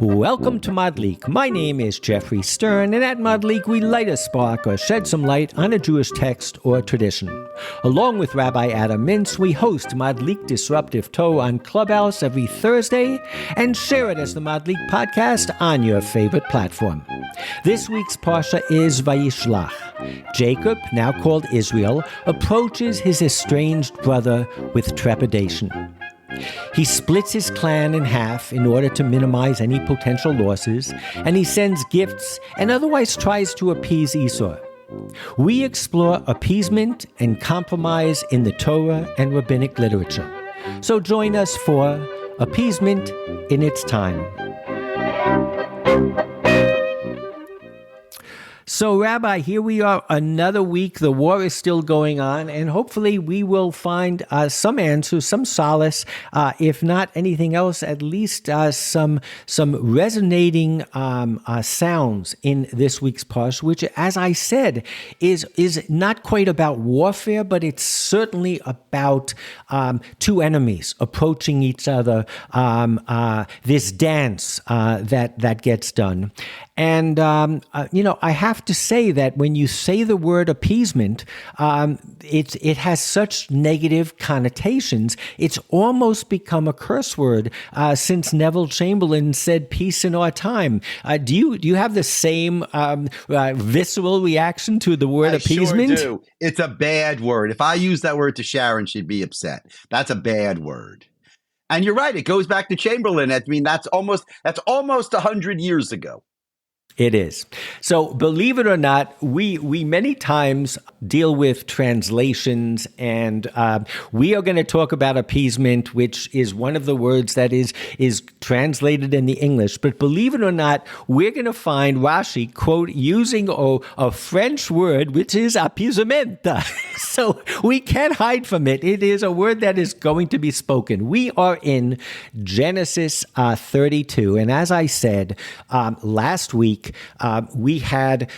Welcome to Modleak. My name is Geoffrey Stern, and at Modleak we light a spark or shed some light on a Jewish text or tradition. Along with Rabbi Adam Mintz, we host Modleak Disruptive Torah on Clubhouse every Thursday and share it as the Modleak podcast on your favorite platform. This week's Parsha is Vayishlach. Jacob, now called Israel, approaches his estranged brother with trepidation. He splits his clan in half in order to minimize any potential losses, and he sends gifts and otherwise tries to appease Esau. We explore appeasement and compromise in the Torah and Rabbinic Literature. So join us for Appeasement in its Time. So, Rabbi, here we are another week. The war is still going on, and hopefully we will find some answers, some solace, if not anything else, at least some resonating sounds in this week's parsha, which, as I said, is not quite about warfare, but it's certainly about two enemies approaching each other, this dance that gets done. And, I have to say that when you say the word appeasement, it has such negative connotations. It's almost become a curse word since Neville Chamberlain said peace in our time. Do you have the same visceral reaction to the word appeasement? Sure do. It's a bad word. If I use that word to Sharon, she'd be upset. That's a bad word. And you're right. It goes back to Chamberlain. I mean, that's almost 100 years ago. It is. So believe it or not, we many times deal with translations, and we are going to talk about appeasement, which is one of the words that is translated in the English. But believe it or not, we're going to find Rashi, quote, using a French word, which is appeasement. So we can't hide from it. It is a word that is going to be spoken. We are in Genesis 32. And as I said last week, we had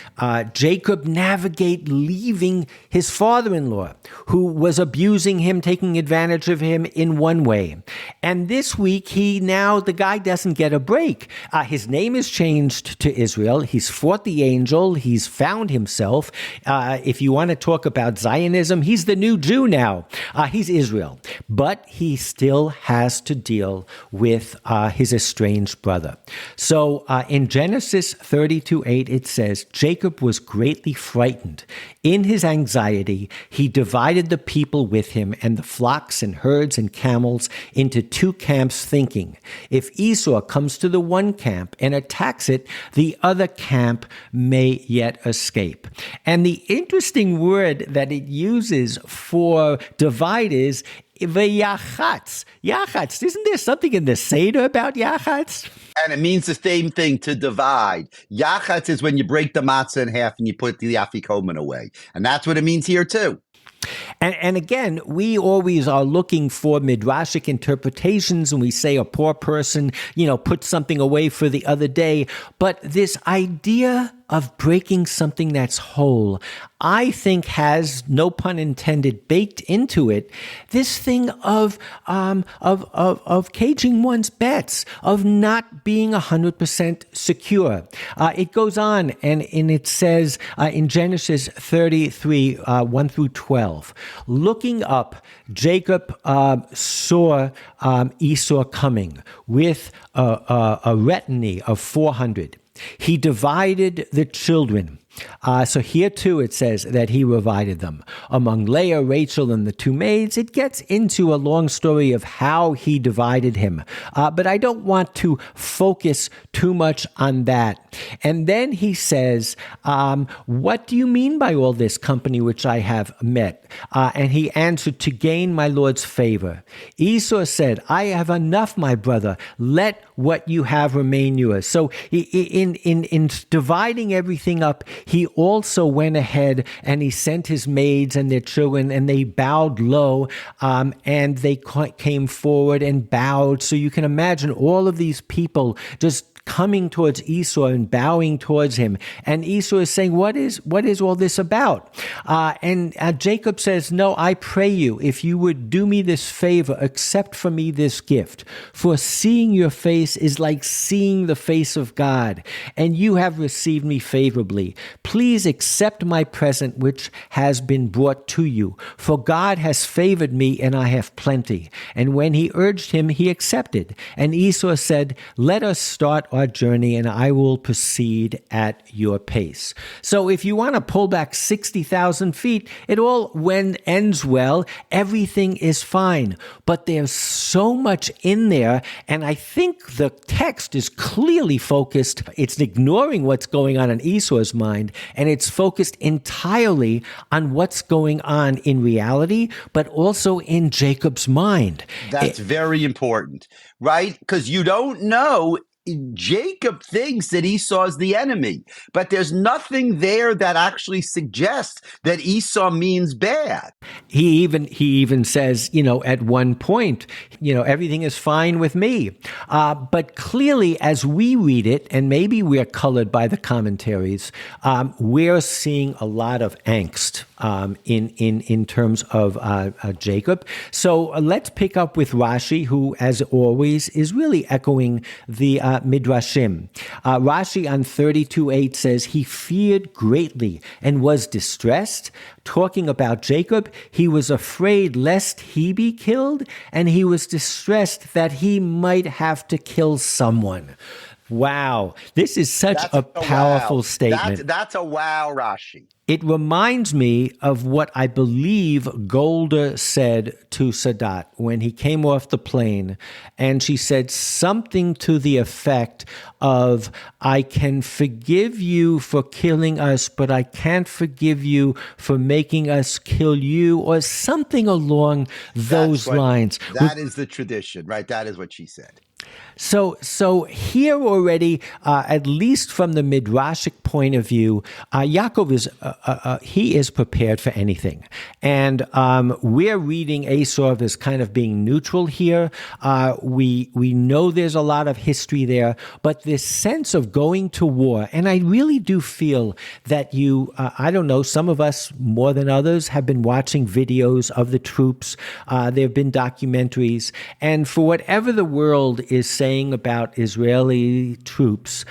Jacob navigate leaving his father-in-law, who was abusing him, taking advantage of him in one way. And this week, the guy doesn't get a break. His name is changed to Israel. He's fought the angel. He's found himself. If you want to talk about Zionism, he's the new Jew now. He's Israel. But he still has to deal with his estranged brother. So in Genesis 32:8, it says, Jacob was greatly frightened. In his anxiety, he divided the people with him and the flocks and herds and camels into two camps, thinking, if Esau comes to the one camp and attacks it, the other camp may yet escape. And the interesting word that it uses for divide is Yachatz. Yachatz. Isn't there something in the Seder about Yachatz? And it means the same thing, to divide. Yachatz is when you break the matzah in half and you put the afikomen away. And that's what it means here too. And again, we always are looking for midrashic interpretations, and we say a poor person, put something away for the other day. But this idea of breaking something that's whole, I think has, no pun intended, baked into it this thing of caging one's bets, of not being 100% secure. It goes on, and it says in Genesis 33, 1 through 12, looking up, Jacob saw Esau coming with a retinue of 400. He divided the children. So here too it says that he divided them among Leah, Rachel, and the two maids. It gets into a long story of how he divided him. But I don't want to focus too much on that. And then he says, what do you mean by all this company which I have met? And he answered, to gain my Lord's favor. Esau said, I have enough, my brother. Let what you have remain yours. So in dividing everything up, he also went ahead and he sent his maids and their children, and they bowed low, and they came forward and bowed. So you can imagine all of these people just coming towards Esau and bowing towards him. And Esau is saying, what is all this about? And Jacob says, no, I pray you, if you would do me this favor, accept for me this gift. For seeing your face is like seeing the face of God, and you have received me favorably. Please accept my present which has been brought to you. For God has favored me, and I have plenty. And when he urged him, he accepted. And Esau said, let us start our journey, and I will proceed at your pace. So if you want to pull back 60,000 feet, it all ends well. Everything is fine. But there's so much in there, and I think the text is clearly focused. It's ignoring what's going on in Esau's mind, and it's focused entirely on what's going on in reality, but also in Jacob's mind. That's very important, right? Because you don't know. Jacob thinks that Esau is the enemy, but there's nothing there that actually suggests that Esau means bad. He even says, at one point, everything is fine with me. But clearly, as we read it, and maybe we're colored by the commentaries, we're seeing a lot of angst in terms of Jacob. So let's pick up with Rashi, who, as always, is really echoing the Midrashim. Rashi on 32:8 says, he feared greatly and was distressed. Talking about Jacob, he was afraid lest he be killed, and he was distressed that he might have to kill someone. Wow, this is such a powerful statement. That's a wow, Rashi. It reminds me of what I believe Golda said to Sadat when he came off the plane. And she said something to the effect of, I can forgive you for killing us, but I can't forgive you for making us kill you, or something along those lines. That is the tradition, right? That is what she said. So here already, at least from the Midrashic point of view, Yaakov is prepared for anything, and we're reading Esau as kind of being neutral here. We know there's a lot of history there, but this sense of going to war, and I really do feel that I don't know, some of us more than others have been watching videos of the troops. There have been documentaries, and for whatever the world is saying about Israeli troops,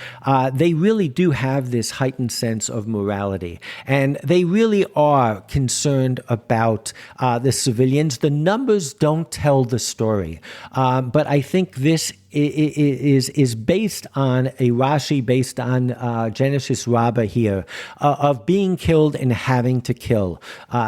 they really do have this heightened sense of morality, and they really are concerned about the civilians. The numbers don't tell the story, but I think this is based on a Rashi, based on Genesis Rabbah here, of being killed and having to kill.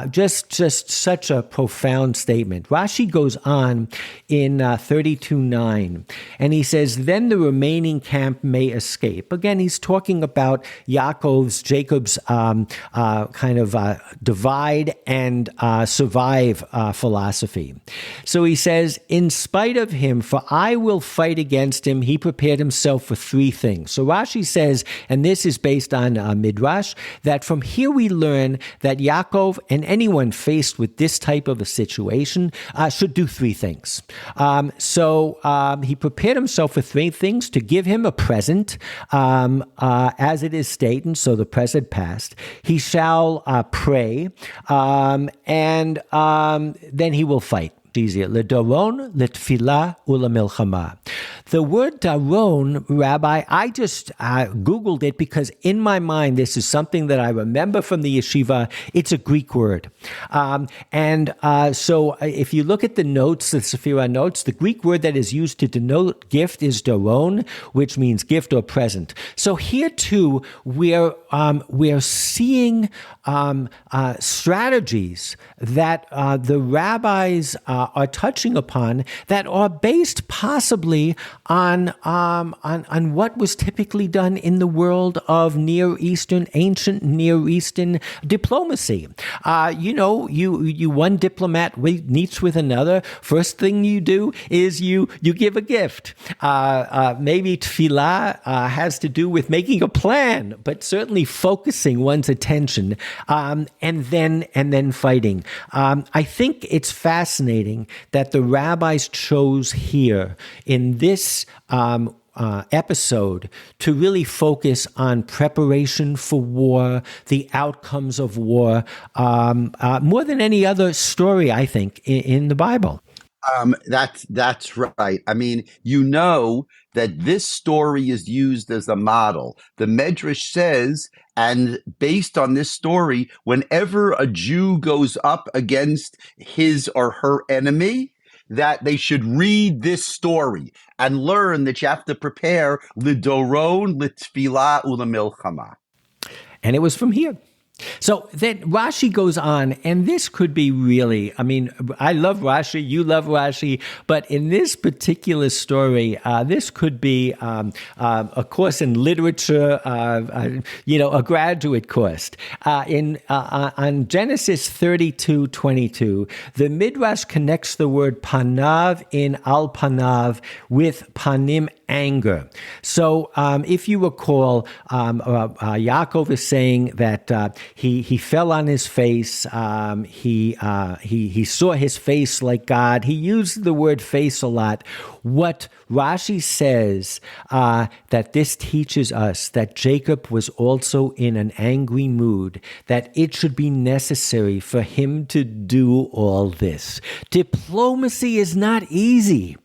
Just such a profound statement. Rashi goes on in 32:9, and he says, then the remaining camp may escape. Again, he's talking about Jacob's kind of divide and survive philosophy. So he says, in spite of him, for I will fight against him, he prepared himself for three things. So Rashi says, and this is based on Midrash, that from here we learn that Yaakov and anyone faced with this type of a situation should do three things. So he prepared himself for three things: to give him a present, as it is stated, so the present past. He shall pray, and then he will fight. Easier. L'daron, l'tfilah, u'lamilchama. The word daron, Rabbi, I just Googled it because in my mind, this is something that I remember from the yeshiva. It's a Greek word. So if you look at the notes, the Sephirah notes, the Greek word that is used to denote gift is daron, which means gift or present. So here too, we're seeing strategies that the rabbis are touching upon that are based possibly on what was typically done in the world of ancient Near Eastern diplomacy. You one diplomat meets with another. First thing you do is you give a gift. Maybe tefillah has to do with making a plan, but certainly focusing one's attention, and then fighting. I think it's fascinating that the rabbis chose here in this episode to really focus on preparation for war, the outcomes of war, more than any other story, I think, in the Bible. That's right. I mean, you know that this story is used as a model. The Medrash says, and based on this story, whenever a Jew goes up against his or her enemy, that they should read this story and learn that you have to prepare lidoron, litfilah, ulamilchama. And it was from here. So then Rashi goes on, and this could be really, I mean, I love Rashi, you love Rashi, but in this particular story, this could be a course in literature, a graduate course. On Genesis 32:22, the Midrash connects the word panav in al panav with panim, anger. So if you recall, Yaakov is saying that he fell on his face. He saw his face like God. He used the word face a lot. What Rashi says that this teaches us that Jacob was also in an angry mood, that it should be necessary for him to do all this. Diplomacy is not easy.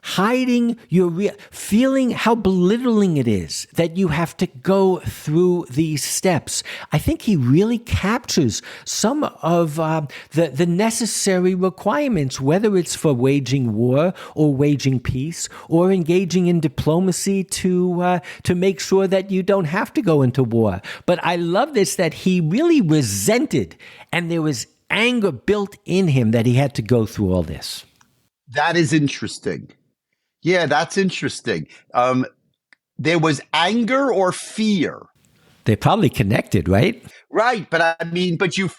Hiding your feeling how belittling it is that you have to go through these steps. I think he really captures some of the necessary requirements, whether it's for waging war or waging peace or engaging in diplomacy to make sure that you don't have to go into war. But I love this, that he really resented, and there was anger built in him that he had to go through all this. That is interesting. Yeah, that's interesting. There was anger or fear. They're probably connected, right? Right, but I mean,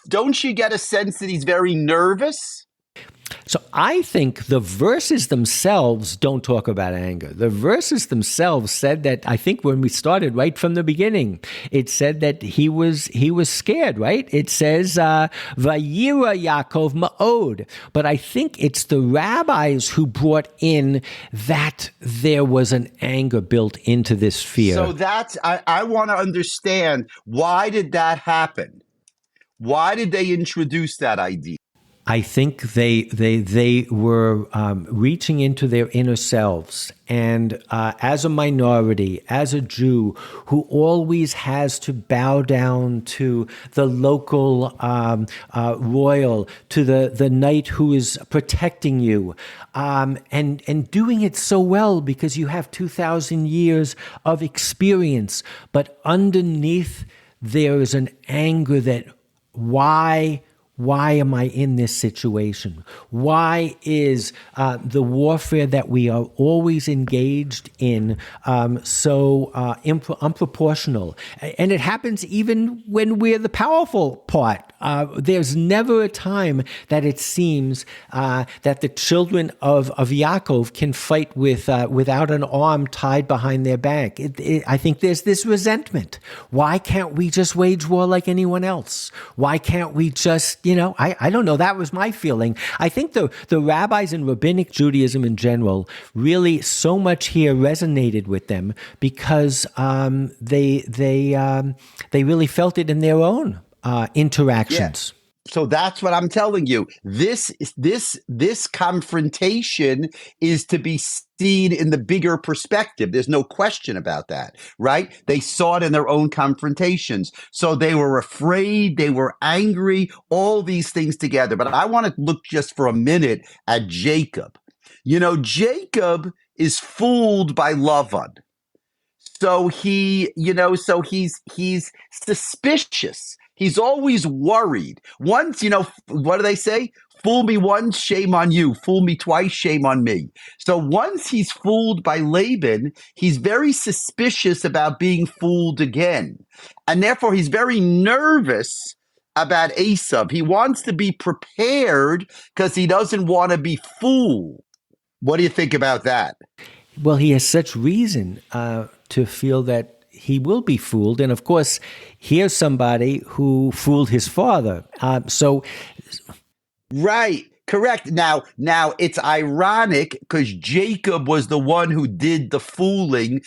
don't you get a sense that he's very nervous? So I think the verses themselves don't talk about anger. The verses themselves said that, I think when we started right from the beginning, it said that he was scared, right? It says, Vayira Yaakov ma'od. But I think it's the rabbis who brought in that there was an anger built into this fear. So I want to understand, why did that happen? Why did they introduce that idea? I think they were reaching into their inner selves, and as a minority, as a Jew who always has to bow down to the local royal, to the knight who is protecting you, and doing it so well because you have 2,000 years of experience, but underneath there is an anger that why am I in this situation? Why is the warfare that we are always engaged in so unproportional? And it happens even when we're the powerful part. There's never a time that it seems that the children of Yaakov can fight without an arm tied behind their back. I think there's this resentment. Why can't we just wage war like anyone else? Why can't we just, I don't know. That was my feeling. I think the rabbis in Rabbinic Judaism in general really so much here resonated with them because they really felt it in their own interactions. Yeah. So that's what I'm telling you. This confrontation is to be seen in the bigger perspective. There's no question about that, right? They saw it in their own confrontations. So they were afraid, they were angry, all these things together. But I want to look just for a minute at Jacob. Jacob is fooled by Lavan. So he's suspicious. He's always worried. Once, what do they say? Fool me once, shame on you. Fool me twice, shame on me. So once he's fooled by Laban, he's very suspicious about being fooled again. And therefore, he's very nervous about Esau. He wants to be prepared because he doesn't want to be fooled. What do you think about that? Well, he has such reason to feel that he will be fooled. And of course, here's somebody who fooled his father. Right. Correct. Now it's ironic because Jacob was the one who did the fooling,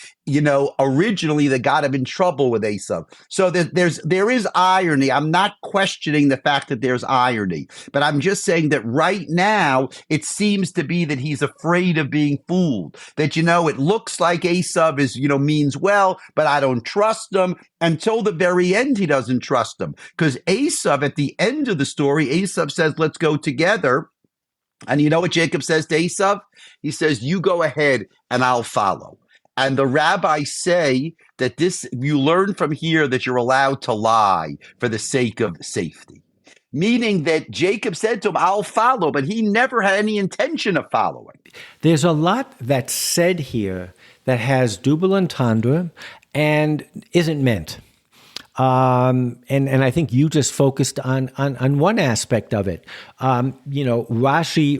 originally that got him in trouble with Esau. So there is irony. I'm not questioning the fact that there's irony, but I'm just saying that right now it seems to be that he's afraid of being fooled. That, it looks like Esau is, means well, but I don't trust him. Until the very end, he doesn't trust him. Because Esau, at the end of the story, Esau says, let's go together. And you know what Jacob says to Esau? He says, you go ahead and I'll follow. And the rabbis say that you learn from here that you're allowed to lie for the sake of safety. Meaning that Jacob said to him, I'll follow, but he never had any intention of following. There's a lot that's said here that has double entendre and isn't meant. And I think you just focused on one aspect of it. Rashi,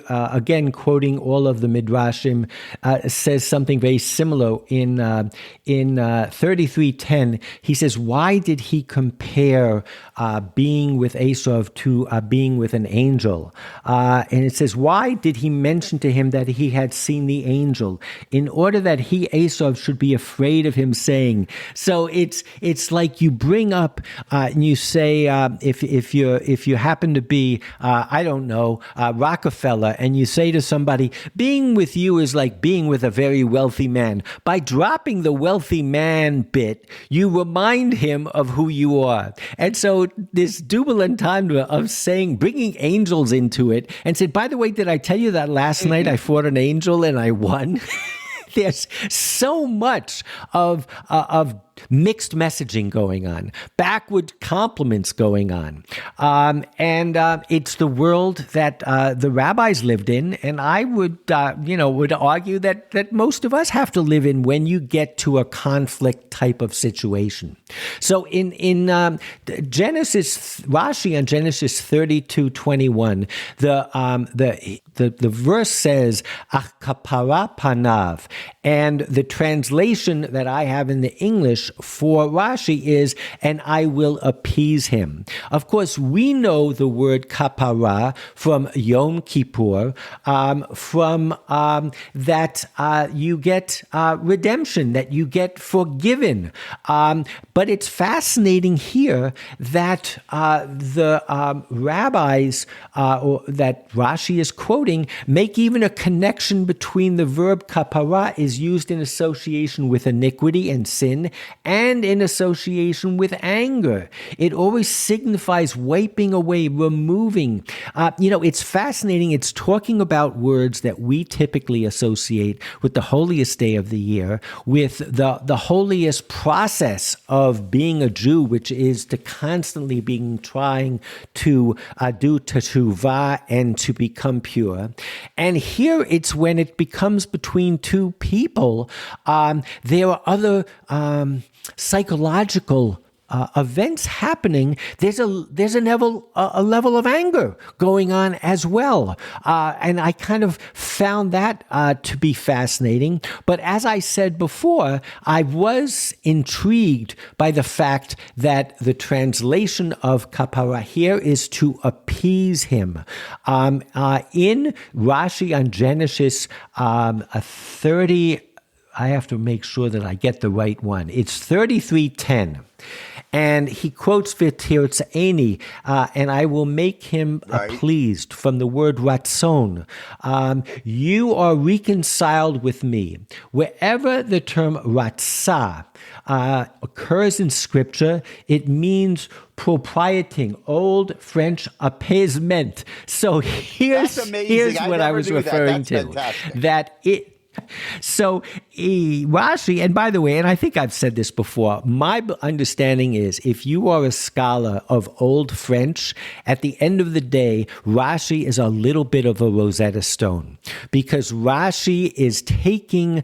again, quoting all of the Midrashim, says something very similar in 33:10. He says, why did he compare being with Esau to being with an angel? And it says, why did he mention to him that he had seen the angel? In order that he, Esau, should be afraid of him, saying. So it's like you bring up and you say, if you happen to be I don't know, Rockefeller, and you say to somebody, being with you is like being with a very wealthy man. By dropping the wealthy man bit, you remind him of who you are. And so this double entendre of saying, bringing angels into it, and said, by the way, did I tell you that last night I fought an angel and I won? There's so much of mixed messaging going on, backward compliments going on. And it's the world that the rabbis lived in, and I would argue that most of us have to live in when you get to a conflict type of situation. So in Genesis, Rashi on Genesis 32:21, the verse says, "Ach kapara panav," and the translation that I have in the English for Rashi is, and I will appease him. Of course, we know the word kapara from Yom Kippur, from that you get redemption, that you get forgiven. But it's fascinating here that the rabbis that Rashi is quoting make even a connection between the verb kapara is used in association with iniquity and sin, and in association with anger. It always signifies wiping away, removing. It's fascinating. It's talking about words that we typically associate with the holiest day of the year, with the holiest process of being a Jew, which is to constantly trying to do teshuvah and to become pure. And here it's when it becomes between two people. There are other psychological events happening. There's a level of anger going on as well, and I kind of found that to be fascinating. But as I said before, I was intrigued by the fact that the translation of kapara here is to appease him. In Rashi on Genesis 30. I have to make sure that I get the right one. It's 33:10. And he quotes V'tirtzeni, and I will make him pleased, from the word ratzon. You are reconciled with me. Wherever the term ratzah occurs in Scripture, it means proprieting, Old French appeasement. So here's what I was referring to. Fantastic. So Rashi, and by the way, and I think I've said this before, my understanding is if you are a scholar of Old French, at the end of the day, Rashi is a little bit of a Rosetta Stone, because Rashi is taking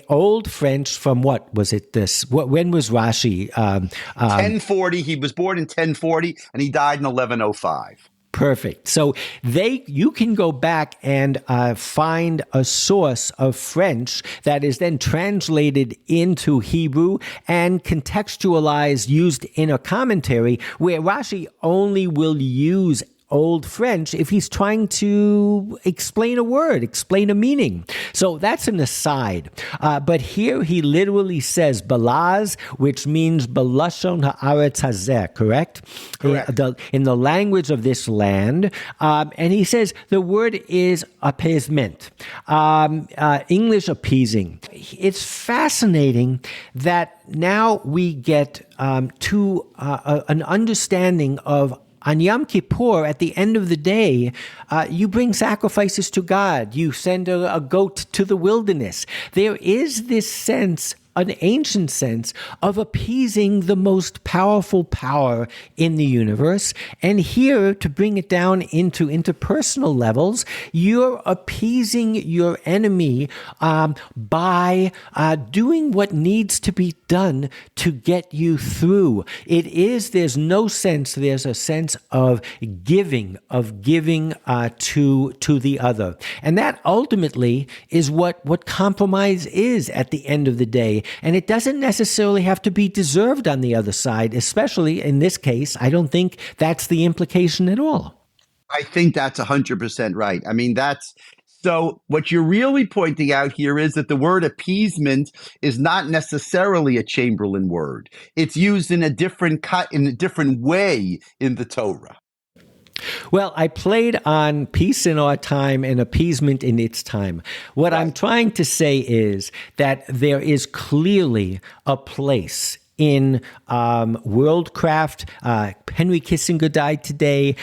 Old French from when was Rashi? 1040. He was born in 1040 and he died in 1105. Perfect. So you can go back and find a source of French that is then translated into Hebrew and contextualized, used in a commentary, where Rashi only will use Old French if he's trying to explain a word, explain a meaning. So that's an aside. But here he literally says balaz, which means balashon haaretz hazeh, correct? Correct. In the language of this land. And he says the word is appeasement, English appeasing. It's fascinating that now we get to an understanding of on Yom Kippur, at the end of the day, you bring sacrifices to God. You send a goat to the wilderness. There is this sense, an ancient sense, of appeasing the most powerful power in the universe. And here, to bring it down into interpersonal levels, you're appeasing your enemy by doing what needs to be done to get you through. There's a sense of giving to the other. And that ultimately is what compromise is at the end of the day. And it doesn't necessarily have to be deserved on the other side, especially in this case. I don't think that's the implication at all. I think that's 100% right. I mean, so what you're really pointing out here is that the word appeasement is not necessarily a Chamberlain word. It's used in a different way in the Torah. Well, I played on peace in our time and appeasement in its time. What I'm trying to say is that there is clearly a place in worldcraft. Henry Kissinger died today,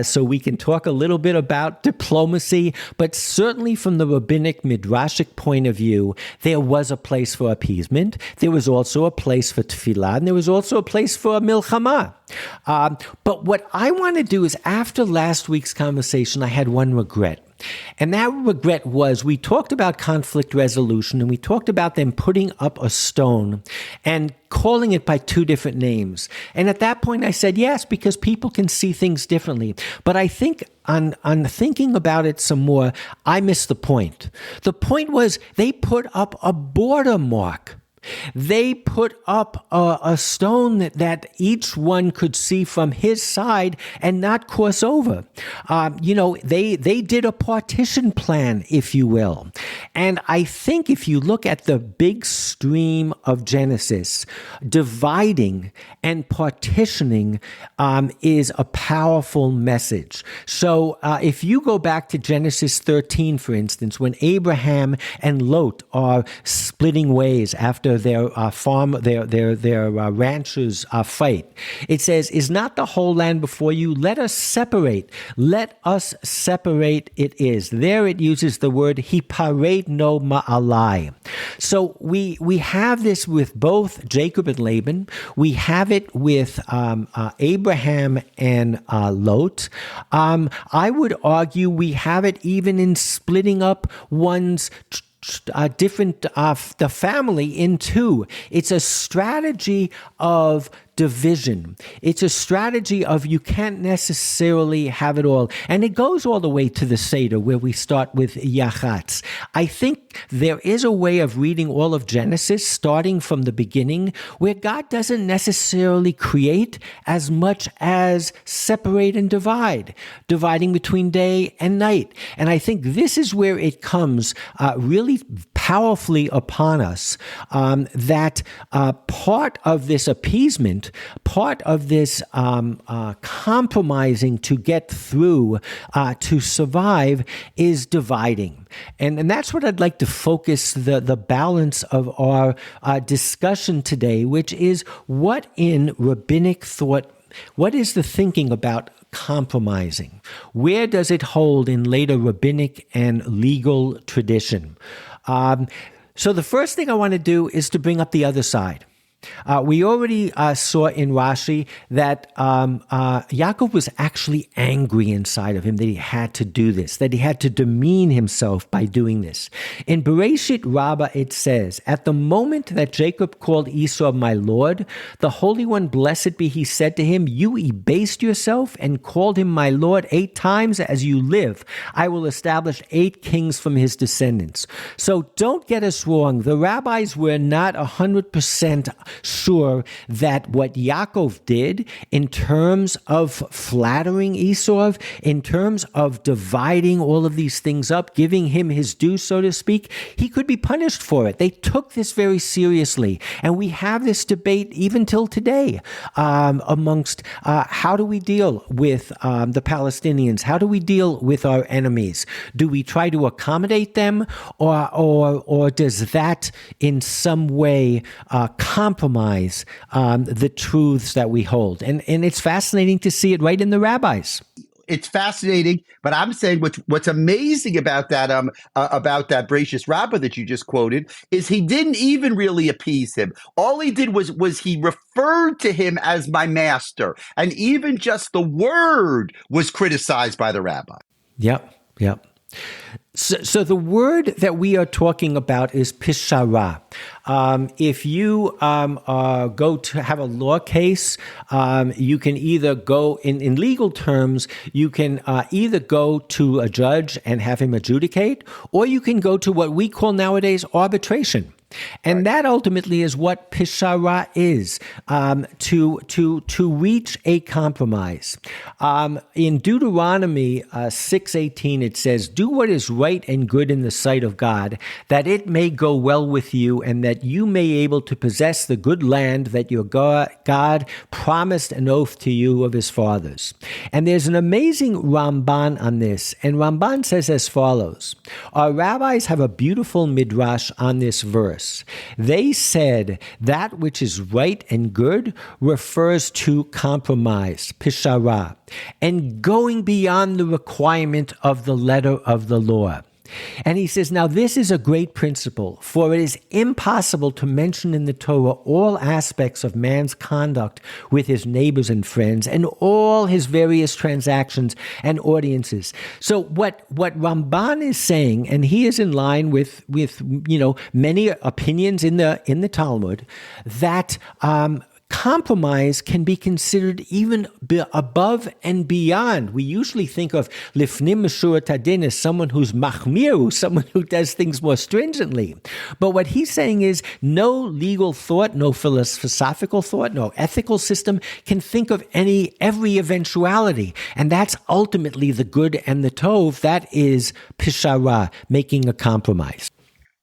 so we can talk a little bit about diplomacy, but certainly from the rabbinic midrashic point of view, there was a place for appeasement. There was also a place for tefillah, and there was also a place for milchama. But what I want to do is, after last week's conversation, I had one regret. And that regret was, we talked about conflict resolution, and we talked about them putting up a stone and calling it by two different names. And at that point I said, yes, because people can see things differently. But I think on thinking about it some more, I missed the point. The point was, they put up a border mark. They put up a stone that each one could see from his side and not cross over. They did a partition plan, if you will. And I think if you look at the big stream of Genesis, dividing and partitioning is a powerful message. So if you go back to Genesis 13, for instance, when Abraham and Lot are splitting ways after their ranchers fight, it says, "Is not the whole land before you? Let us separate. Let us separate it is." There it uses the word hiparet no ma'alai. So we have this with both Jacob and Laban. We have it with Abraham and Lot. I would argue we have it even in splitting up one's the family in two. It's a strategy of division. It's a strategy of you can't necessarily have it all. And it goes all the way to the Seder, where we start with Yachatz. I think there is a way of reading all of Genesis, starting from the beginning, where God doesn't necessarily create as much as separate and divide, dividing between day and night. And I think this is where it comes really powerfully upon us, that part of this appeasement, part of this compromising to get through, to survive, is dividing. And that's what I'd like to focus the balance of our discussion today, which is what in rabbinic thought, what is the thinking about compromising? Where does it hold in later rabbinic and legal tradition? So the first thing I want to do is to bring up the other side. We already saw in Rashi that Yaakov was actually angry inside of him that he had to do this, that he had to demean himself by doing this. In Bereshit Rabbah, it says, "At the moment that Jacob called Esau my lord, the Holy One, blessed be he, said to him, you abased yourself and called him my lord 8 times. As you live, I will establish 8 kings from his descendants." So don't get us wrong. The rabbis were not 100% sure that what Yaakov did in terms of flattering Esau, in terms of dividing all of these things up, giving him his due, so to speak, he could be punished for it. They took this very seriously. And we have this debate even till today amongst how do we deal with the Palestinians? How do we deal with our enemies? Do we try to accommodate them, or does that in some way compromise the truths that we hold? And it's fascinating to see it right in the rabbis. It's fascinating, but I'm saying what's amazing about that Bracious Rabbi that you just quoted is he didn't even really appease him. All he did was he referred to him as my master, and even just the word was criticized by the rabbi. Yep. So the word that we are talking about is pishara. If you go to have a law case, you can either go, in legal terms, you can either go to a judge and have him adjudicate, or you can go to what we call nowadays arbitration. And that ultimately is what pishara is, to reach a compromise. In Deuteronomy 6:18, it says, "Do what is right and good in the sight of God, that it may go well with you, and that you may able to possess the good land that your God promised an oath to you of his fathers." And there's an amazing Ramban on this, and Ramban says as follows: our rabbis have a beautiful midrash on this verse. They said that which is right and good refers to compromise, pishara, and going beyond the requirement of the letter of the law. And he says, now this is a great principle, for it is impossible to mention in the Torah all aspects of man's conduct with his neighbors and friends and all his various transactions and audiences. So what Ramban is saying, and he is in line with many opinions in the Talmud, that compromise can be considered even above and beyond. We usually think of lifnim meshurat hadin as someone who's machmir, someone who does things more stringently. But what he's saying is no legal thought, no philosophical thought, no ethical system can think of every eventuality. And that's ultimately the good and the tov. That is pishara, making a compromise.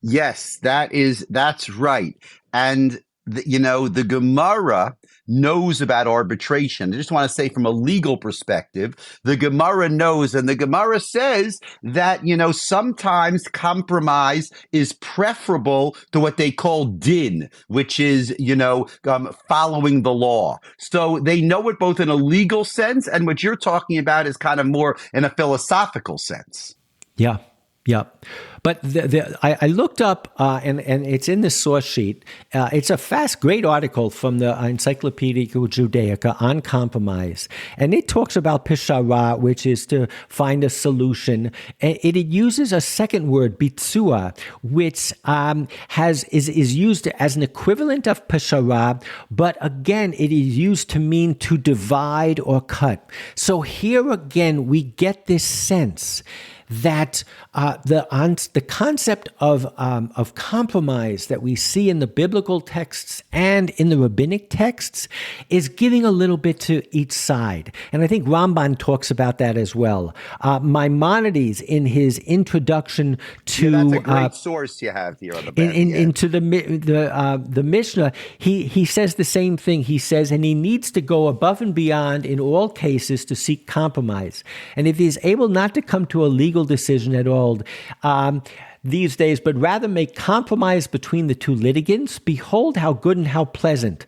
Yes, that's right. And the Gemara knows about arbitration. I just want to say from a legal perspective, the Gemara knows, and the Gemara says that, sometimes compromise is preferable to what they call din, which is, following the law. So they know it both in a legal sense, and what you're talking about is kind of more in a philosophical sense. Yeah. But I looked up, and it's in the source sheet. It's a great article from the Encyclopedia Judaica on compromise. And it talks about pishara, which is to find a solution. It uses a second word, bitzua, which is used as an equivalent of pishara, but again, it is used to mean to divide or cut. So here again, we get this sense that the concept of compromise that we see in the biblical texts and in the rabbinic texts is giving a little bit to each side. And I think Ramban talks about that as well. Maimonides, in his introduction to... that's a great source you have here on the back. Into the Mishnah, he says the same thing. He says, and he needs to go above and beyond in all cases to seek compromise. And if he is able not to come to a legal decision at all these days, but rather make compromise between the two litigants, behold how good and how pleasant.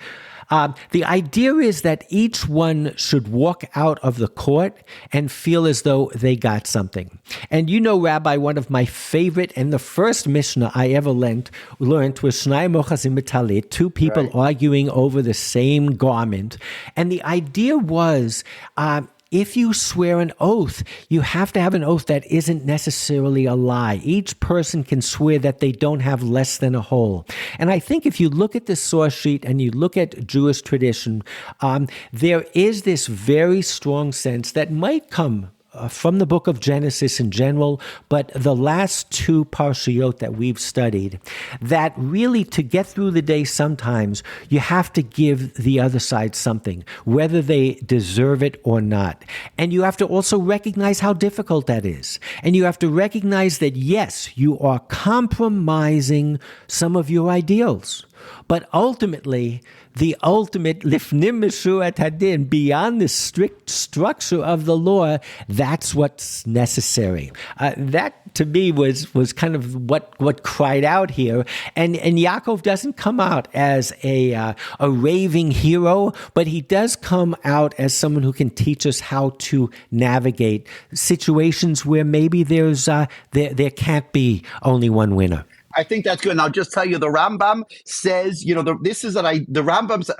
The idea is that each one should walk out of the court and feel as though they got something. And Rabbi, one of my favorite and the first Mishnah I ever learned was Shnayim Ochazim B'talit, two people arguing over the same garment. And the idea was... if you swear an oath, you have to have an oath that isn't necessarily a lie. Each person can swear that they don't have less than a whole. And I think if you look at the source sheet and you look at Jewish tradition, there is this very strong sense that might come from the book of Genesis in general, but the last two parshiyot that we've studied, that really to get through the day sometimes you have to give the other side something, whether they deserve it or not. And you have to also recognize how difficult that is. And you have to recognize that, yes, you are compromising some of your ideals. But ultimately, the ultimate lifnim meshurat hadin, beyond the strict structure of the law, that's what's necessary. That to me was kind of what cried out here. And Yaakov doesn't come out as a raving hero, but he does come out as someone who can teach us how to navigate situations where maybe there can't be only one winner. I think that's good. And I'll just tell you, the Rambam says, the Rambam's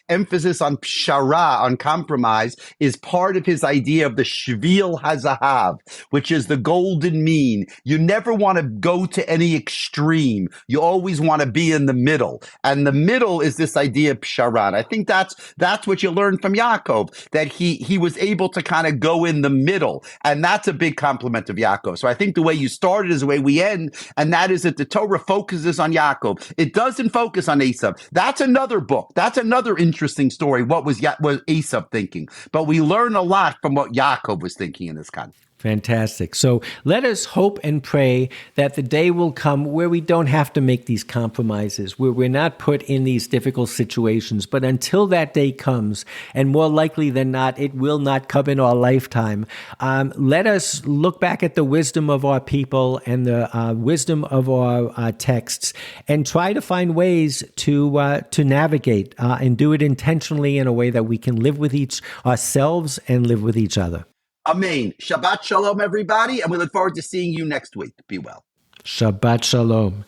emphasis on pshara, on compromise, is part of his idea of the shvil hazahav, which is the golden mean. You never want to go to any extreme. You always want to be in the middle. And the middle is this idea of pshara. And I think that's what you learn from Yaakov, that he was able to kind of go in the middle. And that's a big compliment of Yaakov. So I think the way you started is the way we end, and that is that the Torah focuses on Yaakov. It doesn't focus on Esau. That's another book. That's another interesting story. What was Esau thinking? But we learn a lot from what Yaakov was thinking in this context. Fantastic. So let us hope and pray that the day will come where we don't have to make these compromises, where we're not put in these difficult situations. But until that day comes, and more likely than not, it will not come in our lifetime, let us look back at the wisdom of our people and the wisdom of our texts and try to find ways to navigate and do it intentionally in a way that we can live with ourselves and live with each other. Amen. Shabbat shalom, everybody, and we look forward to seeing you next week. Be well. Shabbat shalom.